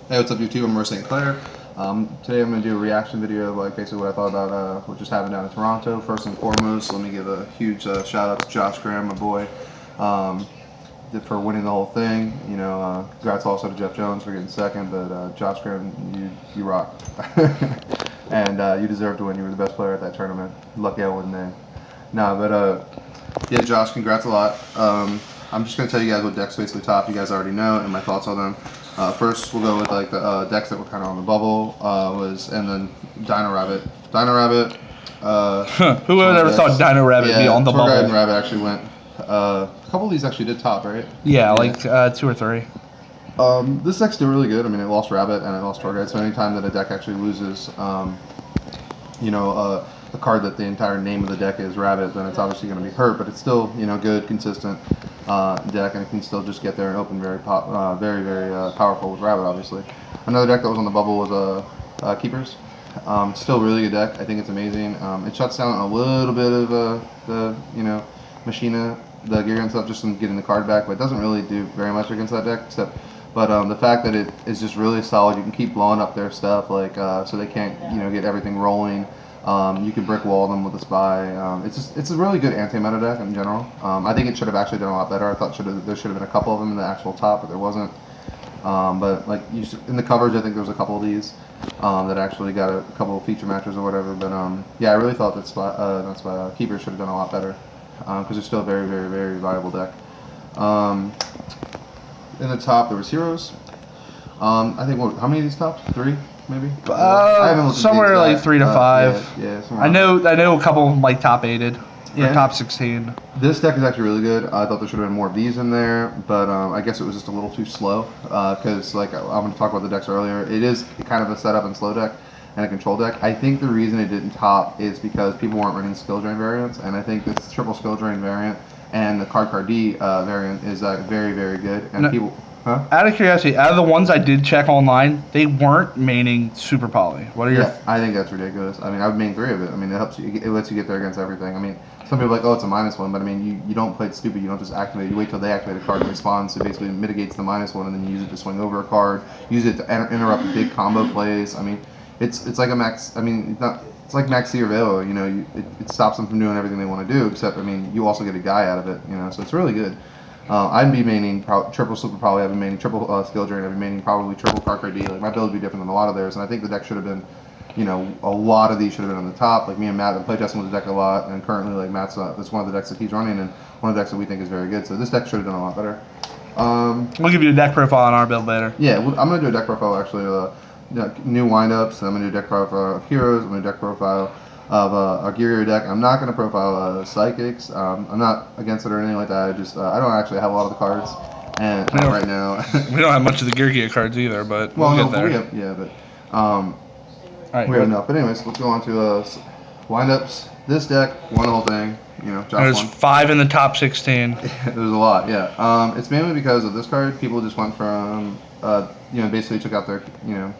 Hey, what's up YouTube? I'm St. Clair. Today I'm going to do a reaction video of like basically what I thought about what just happened down in Toronto. First and foremost, let me give a huge shout out to Josh Graham, my boy, for winning the whole thing. You know, congrats also to Jeff Jones for getting second, but Josh Graham, you rock. And you deserve to win. You were the best player at that tournament. Lucky I wasn't there. No, but yeah, Josh, congrats a lot. I'm just going to tell you guys what decks basically top. You guys already know, and my thoughts on them. First, we'll go with like the decks that were kind of on the bubble, and then Dino Rabbit. Dino Rabbit. Who would have ever thought Dino Rabbit be on the bubble? Yeah, Rabbit actually went. A couple of these actually did top, right? Yeah, like 2 or 3. This deck's still really good. I mean, it lost Rabbit and it lost Torguide, so anytime that a deck actually loses, the card that the entire name of the deck is Rabbit, then it's obviously going to be hurt, but it's still, good, consistent deck, and it can still just get there and open very powerful with Rabbit, obviously. Another deck that was on the bubble was Keepers. Still really good deck. I think it's amazing. It shuts down a little bit of the Machina, the gear and stuff, just from getting the card back, but it doesn't really do very much against that deck, but the fact that it is just really solid, you can keep blowing up their stuff, like so they can't get everything rolling. You can brick wall them with a spy. It's a really good anti-meta deck in general. I think it should have actually done a lot better. I thought there should have been a couple of them in the actual top, but there wasn't. But like in the coverage, I think there was a couple of these that actually got a couple of feature matches or whatever. But yeah, I really thought that Keepers should have done a lot better because it's still a very viable deck. In the top, there was Heroes. I think how many of these tops? 3, maybe. Somewhere like 3 to 5. Yeah. I know a couple of them like top 8'd. Yeah. Or top 16. This deck is actually really good. I thought there should have been more of these in there, but I guess it was just a little too slow. Because like I'm going to talk about the decks earlier, it is kind of a setup and slow deck and a control deck. I think the reason it didn't top is because people weren't running skill drain variants, and I think this triple skill drain variant and the card D variant is very good. And people. Huh? Out of curiosity, out of the ones I did check online, they weren't maining Super Poly. What are your? Yeah, I think that's ridiculous. I mean, I would main 3 of it. I mean, it helps you. It lets you get there against everything. I mean, some people are like, oh, it's a -1, but I mean, you don't play it stupid. You don't just activate it. You wait till they activate a card and responds. So basically, it mitigates the -1, and then you use it to swing over a card. Use it to interrupt big combo plays. I mean, it's like a max. I mean, it's like Maxi or Velo. It stops them from doing everything they want to do. Except, I mean, you also get a guy out of it. So it's really good. I'd be maining triple Super Poly, I'd be maining triple Skill Drain, I'd be maining probably triple card D. Like, my build would be different than a lot of theirs, and I think the deck should have been, a lot of these should have been on the top. Like, me and Matt have played testing with the deck a lot, and currently, like, Matt's, it's one of the decks that he's running, and one of the decks that we think is very good, so this deck should have done a lot better. We'll give you a deck profile on our build later. Yeah, I'm going to do a deck profile, actually, new windups, I'm going to do a deck profile of Heroes, I'm going to do a deck profile of a gear deck. I'm not going to profile Psychics. I'm not against it or anything like that. I don't actually have a lot of the cards, and right now we don't have much of the gear cards either. But we'll get there. All right, we have enough. But anyways, let's go on to windups. This deck won the whole thing. There's 5 in the top 16. There's a lot. Yeah. It's mainly because of this card. People just went from basically took out their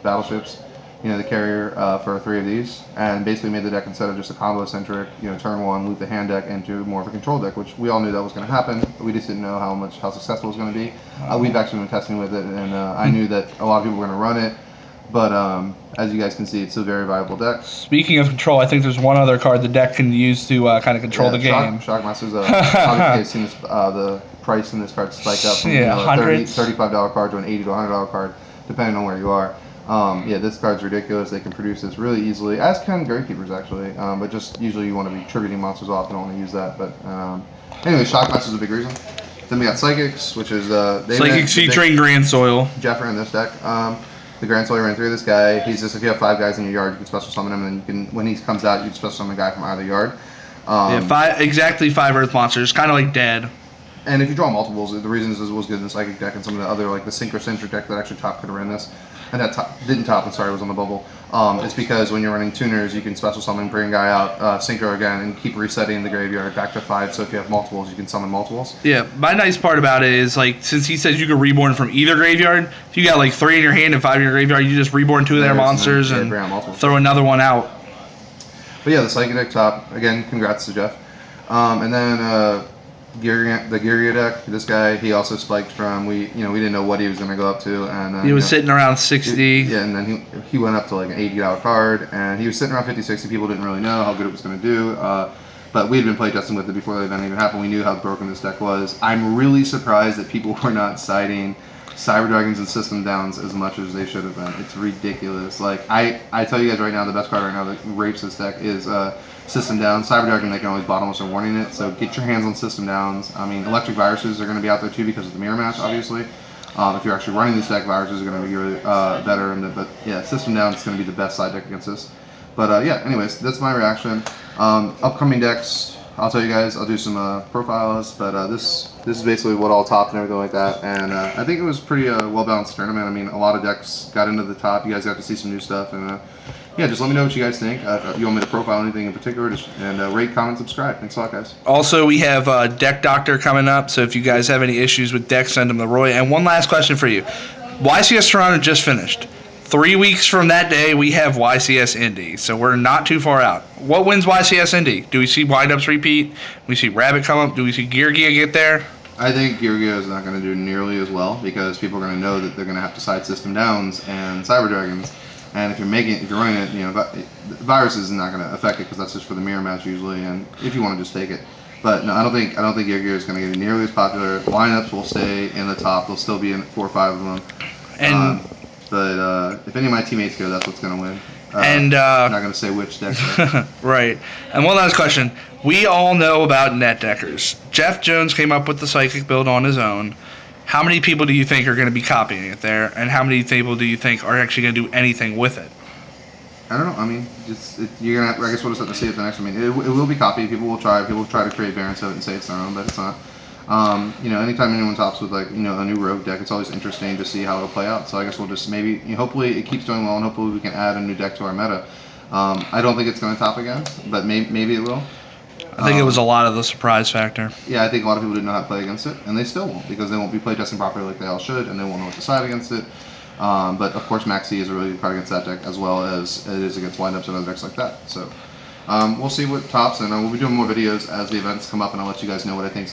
battleships. The carrier for 3 of these, and basically made the deck, instead of just a combo-centric, turn 1, loot the hand deck, into more of a control deck, which we all knew that was going to happen, but we just didn't know how successful it was going to be. We've actually been testing with it, and I knew that a lot of people were going to run it, but as you guys can see, it's a very viable deck. Speaking of control, I think there's one other card the deck can use to kind of control the game. Shockmaster's obviously seen the price in this card spike up from $35 card to an $80 to $100 card, depending on where you are. This card's ridiculous. They can produce this really easily, as can Gravekeepers actually, but just usually you want to be tributing monsters off. You don't want to use that, but anyway, Shockmaster's a big reason. Then we got Psychics, which is Psychics featuring Grand Soil. Jeff ran this deck. The Grand Soil ran through this guy. He's just, if you have 5 guys in your yard, you can special summon him, and you can, when he comes out, you can special summon a guy from either yard. Exactly 5 Earth monsters, kind of like Dead. And if you draw multiples, the reason this was good in the Psychic deck and some of the other, like the Synchrocentric deck that actually top could have ran this, and that didn't top, I'm sorry, it was on the bubble, it's because when you're running tuners, you can special summon, bring a guy out, Synchro again, and keep resetting the graveyard back to 5, so if you have multiples, you can summon multiples. Yeah, my nice part about it is, like, since he says you can reborn from either graveyard, if you got, like, 3 in your hand and 5 in your graveyard, you just reborn 2 of their monsters and throw another one out. But yeah, the Psychic deck top, again, congrats to Jeff. And then the Gear deck. This guy, he also spiked from we didn't know what he was going to go up to, and then, he was sitting around 60. Yeah, and then he went up to like an $80 card, and he was sitting around 50, 60. People didn't really know how good it was going to do. But we had been playtesting with it before the event even happened. We knew how broken this deck was. I'm really surprised that people were not citing Cyber Dragons and System Downs as much as they should have been. It's ridiculous. Like, I tell you guys right now, the best card right now that rapes this deck is System Downs. Cyber Dragon, they can always bottomless or warning it, so get your hands on System Downs. I mean, Electric Viruses are going to be out there too because of the mirror match, obviously. If you're actually running this deck, Viruses are going to be really better. But yeah, System Downs is going to be the best side deck against this. But yeah, anyways, that's my reaction. Upcoming decks, I'll tell you guys. I'll do some profiles, but this is basically what all topped and everything like that. And I think it was pretty well balanced tournament. I mean, a lot of decks got into the top. You guys got to see some new stuff, and yeah, just let me know what you guys think. If you want me to profile anything in particular, and rate, comment, subscribe. Thanks a lot, guys. Also, we have Deck Doctor coming up, so if you guys have any issues with decks, send them to Roy. And one last question for you. YCS Toronto just finished. 3 weeks from that day, we have YCS Indy, so we're not too far out. What wins YCS Indy? Do we see windups repeat? Do we see Rabbit come up? Do we see Gear get there? I think Gear is not going to do nearly as well because people are going to know that they're going to have to side System Downs and Cyber Dragons. And if you're running it, Viruses is not going to affect it because that's just for the mirror match usually. And if you want to just take it, but no, I don't think Gear is going to get nearly as popular. Lineups will stay in the top; they'll still be in 4 or 5 of them. And but if any of my teammates go, that's what's going to win. I'm not going to say which deck. Right. And one last question: we all know about net deckers. Jeff Jones came up with the Psychic build on his own. How many people do you think are going to be copying it there, and how many people do you think are actually going to do anything with it? I don't know. I mean, you're gonna. I guess we'll just have to see at the next. I mean, it will be copied. People will try. People will try to create variants of it and say it's their own, but it's not. Anytime anyone tops with a new rogue deck, it's always interesting to see how it'll play out. So I guess we'll just hopefully it keeps doing well, and hopefully we can add a new deck to our meta. I don't think it's going to top again, but maybe it will. I think it was a lot of the surprise factor. Yeah, I think a lot of people didn't know how to play against it, and they still won't because they won't be playtesting properly like they all should, and they won't know what to side against it. But of course, Maxi is a really good card against that deck as well as it is against windups and other decks like that. So we'll see what tops, and we'll be doing more videos as the events come up, and I'll let you guys know what I think.